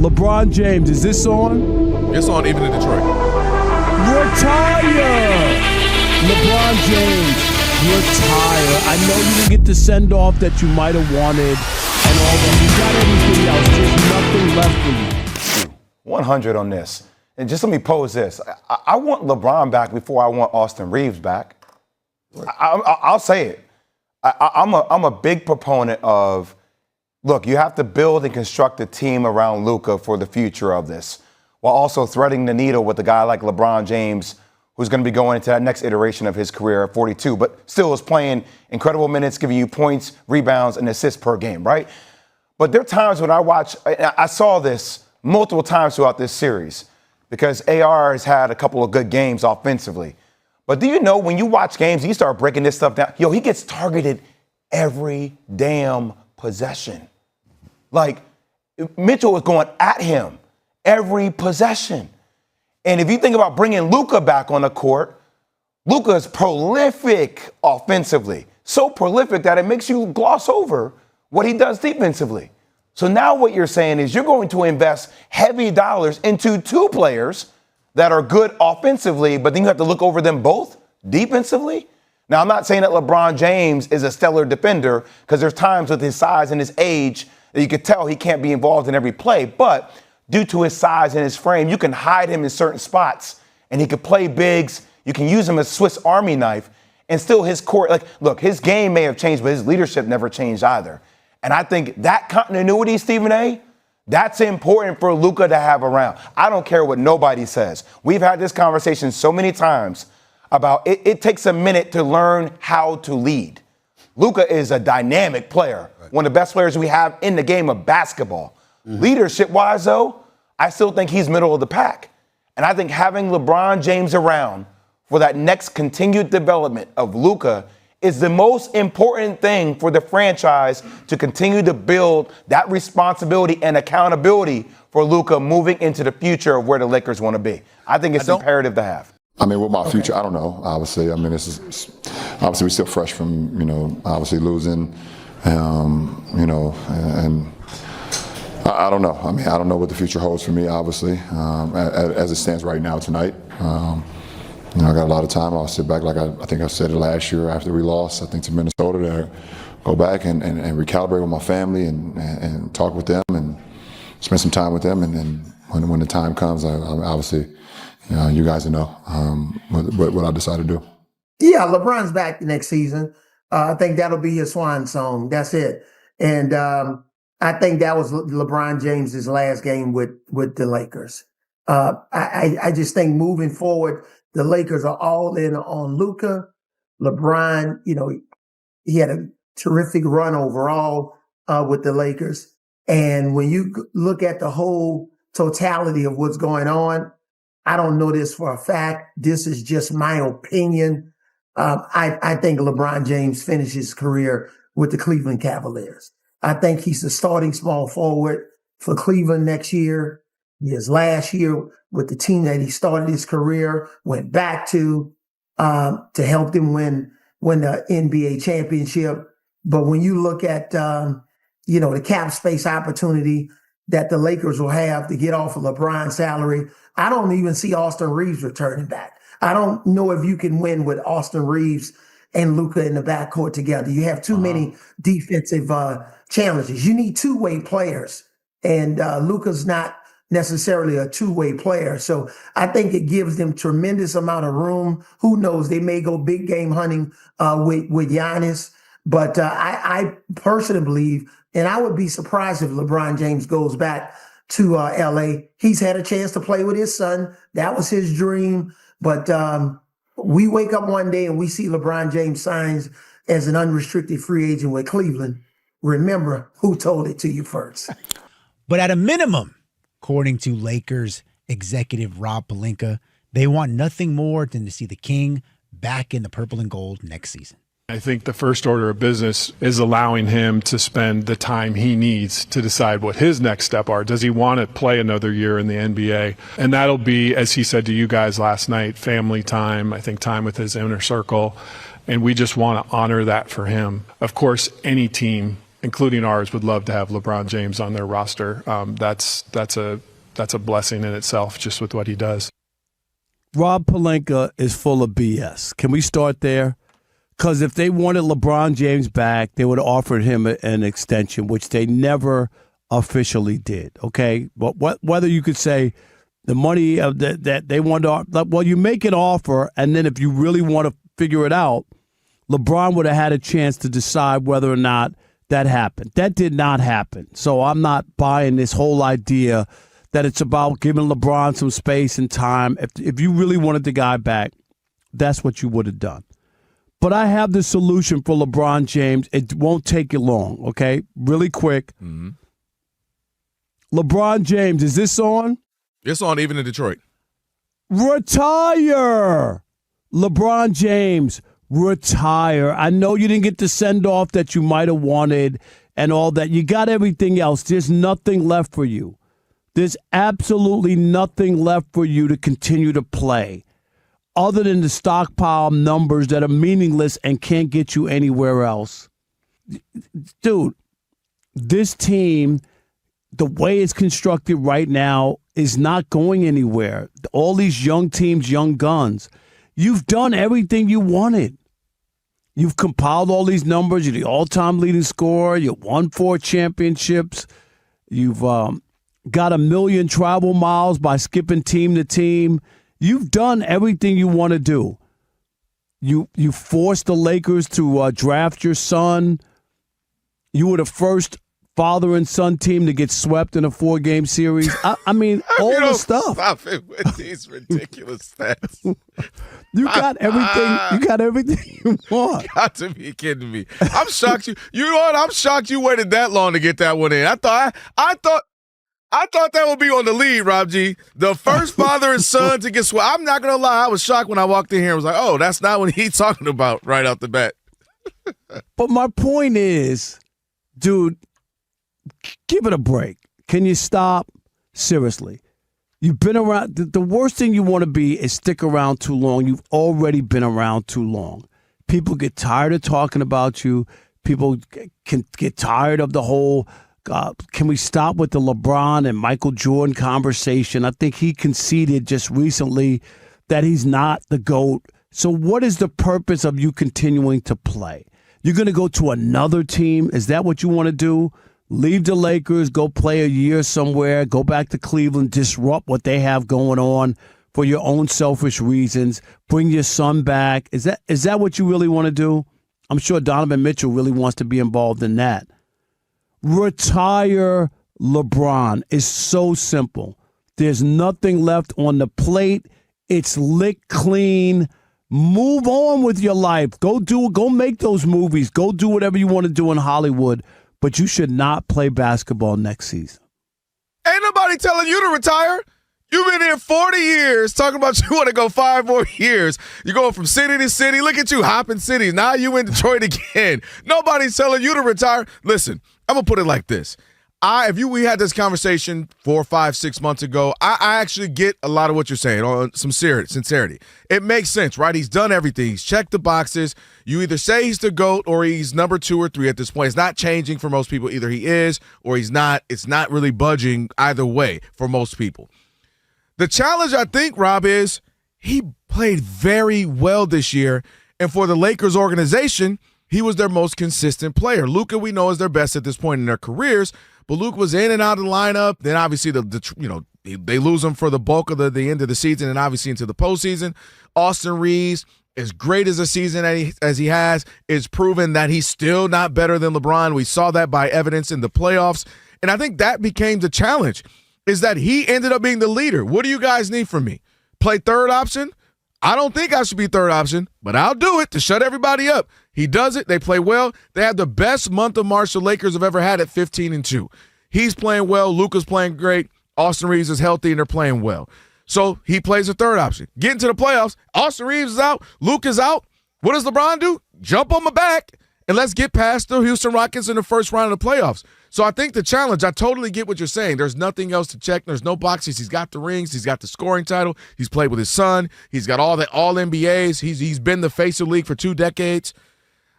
LeBron James, is this on? It's on even in Detroit. Retire! LeBron James, retire. I know you didn't get the send-off that you might have wanted and all that. You got everything else. There's nothing left for you. 100 on this. And just let me pose this. I want LeBron back before I want Austin Reeves back. I'll say it. I'm a big proponent of, look, you have to build and construct a team around Luka for the future of this, while also threading the needle with a guy like LeBron James, who's going to be going into that next iteration of his career at 42, but still is playing incredible minutes, giving you points, rebounds, and assists per game, right? But there are times when I saw this multiple times throughout this series, because AR has had a couple of good games offensively. But do you know, when you watch games and you start breaking this stuff down, he gets targeted every damn possession. Like, Mitchell was going at him every possession. And if you think about bringing Luka back on the court, Luka is prolific offensively. So prolific that it makes you gloss over what he does defensively. So now what you're saying is you're going to invest heavy dollars into two players that are good offensively, but then you have to look over them both defensively. Now, I'm not saying that LeBron James is a stellar defender, because there's times with his size and his age that you could tell he can't be involved in every play. But due to his size and his frame, you can hide him in certain spots, and he could play bigs. You can use him as a Swiss Army knife, and still his court, look, his game may have changed, but his leadership never changed either. And I think that continuity, Stephen A., that's important for Luka to have around. I don't care what nobody says. We've had this conversation so many times about it takes a minute to learn how to lead. Luka is a dynamic player, one of the best players we have in the game of basketball. Mm-hmm. Leadership-wise, though, I still think he's middle of the pack. And I think having LeBron James around for that next continued development of Luka is the most important thing for the franchise to continue to build that responsibility and accountability for Luka moving into the future of where the Lakers want to be. I think it's imperative to have. I mean, with my future, I don't know, obviously. I mean, this is obviously we're still fresh from, obviously losing, and I don't know. I mean, I don't know what the future holds for me, obviously, as it stands right now tonight. I got a lot of time. I'll sit back, like I think I said it last year after we lost, I think, to Minnesota, to go back and recalibrate with my family and talk with them and spend some time with them. And then when the time comes, I obviously, you guys know what I decide to do. Yeah, LeBron's back the next season. I think that'll be his swan song. That's it. And I think that was LeBron James's last game with the Lakers. I just think moving forward, the Lakers are all in on Luka. LeBron, he had a terrific run overall with the Lakers. And when you look at the whole totality of what's going on, I don't know this for a fact. This is just my opinion. I think LeBron James finished his career with the Cleveland Cavaliers. I think he's the starting small forward for Cleveland next year. His last year with the team that he started his career, went back to help them win the NBA championship. But when you look at, the cap space opportunity that the Lakers will have to get off of LeBron's salary, I don't even see Austin Reeves returning back. I don't know if you can win with Austin Reeves and Luka in the backcourt together. You have too many defensive challenges. You need two-way players, and Luka's not necessarily a two-way player. So I think it gives them tremendous amount of room. Who knows? They may go big game hunting with Giannis. But I personally believe, and I would be surprised if LeBron James goes back to L.A. He's had a chance to play with his son. That was his dream. But we wake up one day and we see LeBron James signs as an unrestricted free agent with Cleveland. Remember who told it to you first. But at a minimum, according to Lakers executive Rob Pelinka, they want nothing more than to see the King back in the purple and gold next season. I think the first order of business is allowing him to spend the time he needs to decide what his next step are. Does he want to play another year in the NBA? And that'll be, as he said to you guys last night, family time, I think time with his inner circle. And we just want to honor that for him. Of course, any team including ours, would love to have LeBron James on their roster. That's a blessing in itself, just with what he does. Rob Pelinka is full of BS. Can we start there? Because if they wanted LeBron James back, they would have offered him an extension, which they never officially did. Okay, but whether you could say the money that they wanted, well, you make an offer, and then if you really want to figure it out, LeBron would have had a chance to decide whether or not that happened. That did not happen. So I'm not buying this whole idea that it's about giving LeBron some space and time. If you really wanted the guy back, that's what you would have done. But I have the solution for LeBron James. It won't take you long, okay? Really quick. Mm-hmm. LeBron James, is this on? It's on even in Detroit. Retire! LeBron James, retire. I know you didn't get the send-off that you might have wanted and all that. You got everything else. There's nothing left for you. There's absolutely nothing left for you to continue to play other than the stockpile numbers that are meaningless and can't get you anywhere else. Dude, this team, the way it's constructed right now, is not going anywhere. All these young teams, young guns. You've done everything you wanted. You've compiled all these numbers. You're the all-time leading scorer. You won 4 championships. You've got 1 million travel miles by skipping team to team. You've done everything you want to do. You forced the Lakers to draft your son. You were the first father and son team to get swept in a 4-game series. I mean, all the stuff. Stop it with these ridiculous stats. You got everything. You got everything you want. Got to be kidding me. I'm shocked you. You know what? I'm shocked you waited that long to get that one in. I thought that would be on the lead, Rob G. The first father and son to get swept. I'm not gonna lie. I was shocked when I walked in here and was like, "Oh, that's not what he's talking about right out the bat." But my point is, dude, give it a break. Can you stop? Seriously. You've been around. The worst thing you want to be is stick around too long. You've already been around too long. People get tired of talking about you. People can get tired of the whole, can we stop with the LeBron and Michael Jordan conversation? I think he conceded just recently that he's not the GOAT. So what is the purpose of you continuing to play? You're going to go to another team? Is that what you want to do? Leave the Lakers, go play a year somewhere, go back to Cleveland, disrupt what they have going on for your own selfish reasons, bring your son back. Is that what you really want to do? I'm sure Donovan Mitchell really wants to be involved in that. Retire LeBron is so simple. There's nothing left on the plate. It's licked clean. Move on with your life. Go make those movies. Go do whatever you want to do in Hollywood. But you should not play basketball next season. Ain't nobody telling you to retire. You've been here 40 years talking about you want to go 5 more years. You're going from city to city. Look at you hopping cities. Now you in Detroit again. Nobody's telling you to retire. Listen, I'm going to put it like this. We had this conversation 4, 5, 6 months ago. I actually get a lot of what you're saying on some sincerity. It makes sense, right? He's done everything. He's checked the boxes. You either say he's the GOAT or he's number 2 or 3 at this point. It's not changing for most people. Either he is or he's not. It's not really budging either way for most people. The challenge, I think, Rob, is he played very well this year. And for the Lakers organization, he was their most consistent player. Luka, we know, is their best at this point in their careers. But Luke was in and out of the lineup. Then obviously they lose him for the bulk of the end of the season and obviously into the postseason. Austin Reeves, as great as a season as he has, is proven that he's still not better than LeBron. We saw that by evidence in the playoffs. And I think that became the challenge, is that he ended up being the leader. What do you guys need from me? Play third option? I don't think I should be third option, but I'll do it to shut everybody up. He does it. They play well. They have the best month of March the Lakers have ever had at 15-2. He's playing well. Luka's playing great. Austin Reeves is healthy, and they're playing well. So he plays a third option. Get into the playoffs. Austin Reeves is out. Luka's out. What does LeBron do? Jump on my back, and let's get past the Houston Rockets in the first round of the playoffs. So I think the challenge, I totally get what you're saying. There's nothing else to check. There's no boxes. He's got the rings. He's got the scoring title. He's played with his son. He's got all NBAs. He's been the face of the league for 2 decades.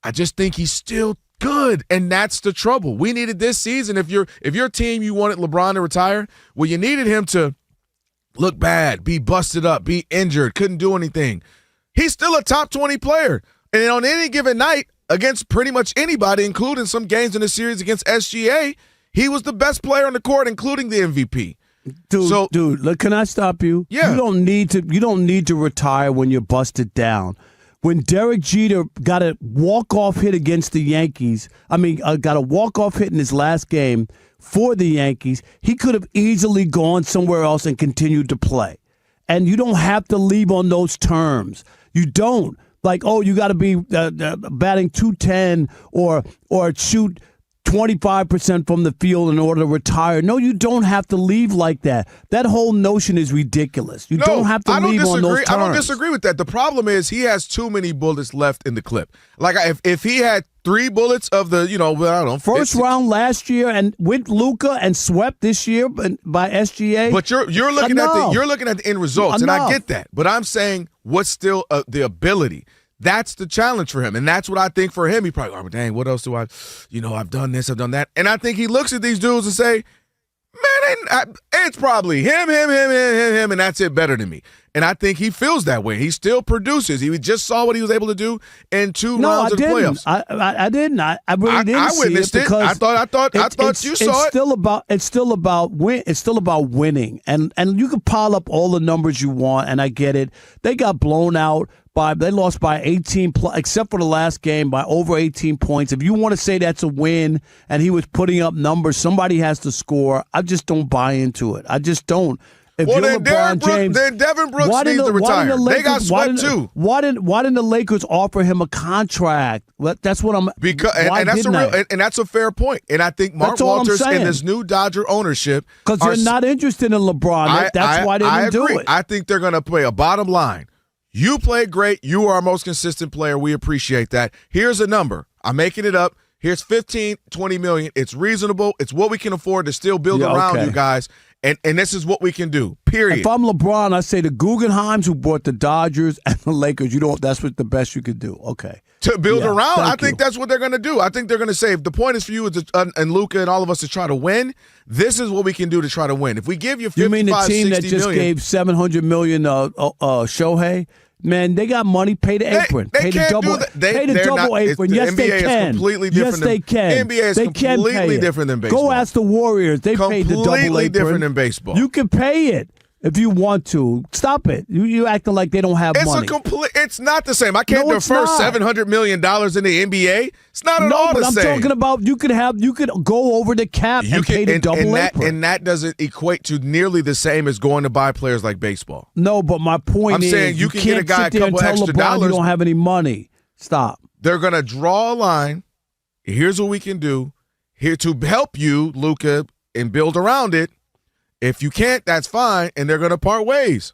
I just think he's still good, and that's the trouble. We needed this season. If your team, you wanted LeBron to retire, well, you needed him to look bad, be busted up, be injured, couldn't do anything. He's still a top 20 player. And on any given night, against pretty much anybody, including some games in the series against SGA, he was the best player on the court, including the MVP. Dude, look, can I stop you? Yeah. You don't need to retire when you're busted down. When Derek Jeter got a walk-off hit against the Yankees, got a walk-off hit in his last game for the Yankees, he could have easily gone somewhere else and continued to play. And you don't have to leave on those terms. You don't. Like, oh, you got to be batting .210 or shoot 25% from the field in order to retire. No, you don't have to leave like that. That whole notion is ridiculous. You don't have to leave on those terms. I don't disagree with that. The problem is he has too many bullets left in the clip. Like, if he had 3 bullets of the, I don't know. First round last year and with Luka and swept this year by SGA. But you're looking at the end results, and I get that. But I'm saying what's still the ability. That's the challenge for him, and that's what I think for him. He probably, oh, dang, what else do I've done this, I've done that. And I think he looks at these dudes and say, man, it's probably him, and that's it, better than me. And I think he feels that way. He still produces. He just saw what he was able to do in 2 rounds of the playoffs. I didn't. I really didn't. I witnessed see it. I thought you saw it. It's still about winning, and you can pile up all the numbers you want, and I get it. They got blown out. They lost by 18, except for the last game, by over 18 points. If you want to say that's a win and he was putting up numbers, somebody has to score. I just don't buy into it. I just don't. If well, you're then Devin Brooks needs to retire. They got swept too. Why didn't the Lakers offer him a contract? That's what I'm. And that's a fair point. And I think Mark Walters and this new Dodger ownership, because they're not interested in LeBron. That's why they didn't do it. I think they're going to play a bottom line. You played great. You are our most consistent player. We appreciate that. Here's a number. I'm making it up. Here's 15, 20 million. It's reasonable. It's what we can afford to still build around you guys. And this is what we can do, period. If I'm LeBron, I say the Guggenheims who bought the Dodgers and the Lakers, that's what the best you could do. Okay. To build around, I think that's what they're going to do. I think they're going to say, if the point is for you and Luka and all of us to try to win, this is what we can do to try to win. If we give you 55, you mean the team that just million, gave $700 million Shohei? Man, they got money. Pay the apron. Pay the double. Pay the double apron. Yes, they can. Yes, they can. NBA is completely different than baseball. Go ask the Warriors. They paid the double apron. Completely different than baseball. You can pay it if you want to. Stop it. You acting like they don't have money. It's not the same. I can't defer $700 million in the NBA. It's not at all the same. No, but I'm talking about you could go over the cap and pay the double apron. And that doesn't equate to nearly the same as going to buy players like baseball. No, but my point is, saying you can get a guy a couple extra dollars. You don't have any money. Stop. They're going to draw a line. Here's what we can do here to help you, Luka, and build around it. If you can't, that's fine, and they're going to part ways.